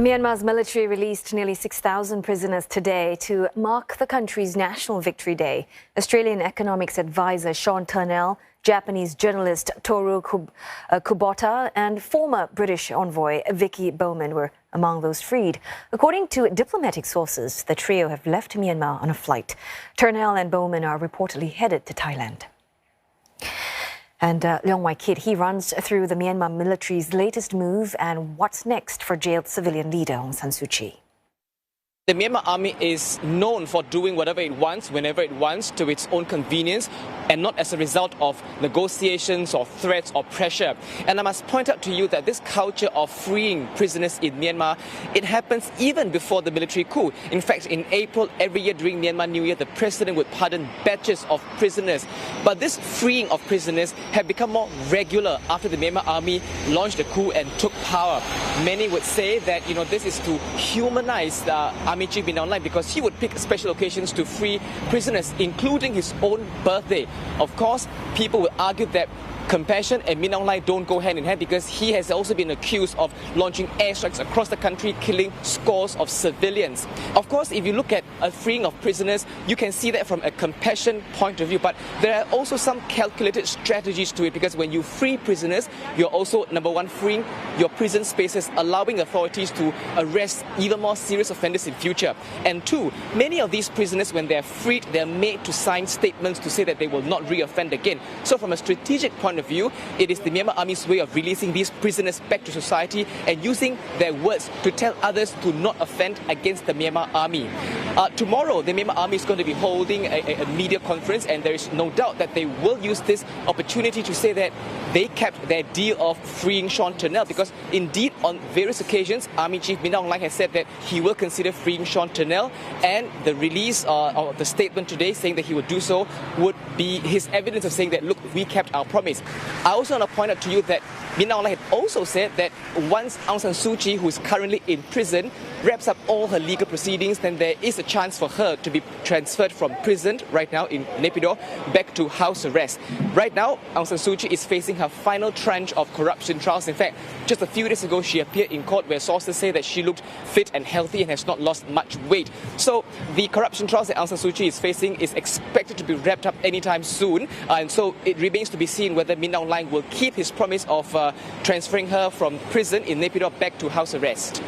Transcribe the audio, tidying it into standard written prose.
Myanmar's military released nearly 6,000 prisoners today to mark the country's National Victory Day. Australian economics advisor Sean Turnell, Japanese journalist Toru Kubota, and former British envoy Vicky Bowman were among those freed. According to diplomatic sources, the trio have left Myanmar on a flight. Turnell and Bowman are reportedly headed to Thailand. And Leong Wai Kit, he runs through the Myanmar military's latest move and what's next for jailed civilian leader Aung San Suu Kyi. The Myanmar army is known for doing whatever it wants, whenever it wants, to its own convenience, and not as a result of negotiations or threats or pressure. And I must point out to you that this culture of freeing prisoners in Myanmar, it happens even before the military coup. In fact, in April every year during Myanmar New Year, the president would pardon batches of prisoners. But this freeing of prisoners had become more regular after the Myanmar army launched a coup and took power. Many would say that, this is to humanize the Army Chief Min Aung Hlaing because he would pick special occasions to free prisoners, including his own birthday. Of course, people will argue that compassion and Min Aung Hlaing don't go hand in hand because he has also been accused of launching airstrikes across the country, killing scores of civilians. Of course, if you look at a freeing of prisoners, you can see that from a compassion point of view, but there are also some calculated strategies to it because when you free prisoners, you're also, number one, freeing your prison spaces, allowing authorities to arrest even more serious offenders in future. And two, many of these prisoners, when they're freed, they're made to sign statements to say that they will not reoffend again. So from a strategic point of view, it is the Myanmar Army's way of releasing these prisoners back to society and using their words to tell others to not offend against the Myanmar Army. Tomorrow, the Myanmar Army is going to be holding a media conference, and there is no doubt that they will use this opportunity to say that they kept their deal of freeing Sean Turnell because indeed on various occasions, Army Chief Min Aung Hlaing has said that he will consider freeing Sean Turnell, and the release of the statement today saying that he would do so would be his evidence of saying that, look, we kept our promise. I also want to point out to you that Min Aung Hlaing had also said that once Aung San Suu Kyi, who is currently in prison, wraps up all her legal proceedings, then there is a chance for her to be transferred from prison right now in Naypyidaw back to house arrest. Right now, Aung San Suu Kyi is facing her final tranche of corruption trials. In fact, just a few days ago, she appeared in court where sources say that she looked fit and healthy and has not lost much weight. So the corruption trials that Aung San Suu Kyi is facing is expected to be wrapped up anytime soon. And so it remains to be seen whether Min Aung Hlaing will keep his promise of transferring her from prison in Naypyidaw back to house arrest.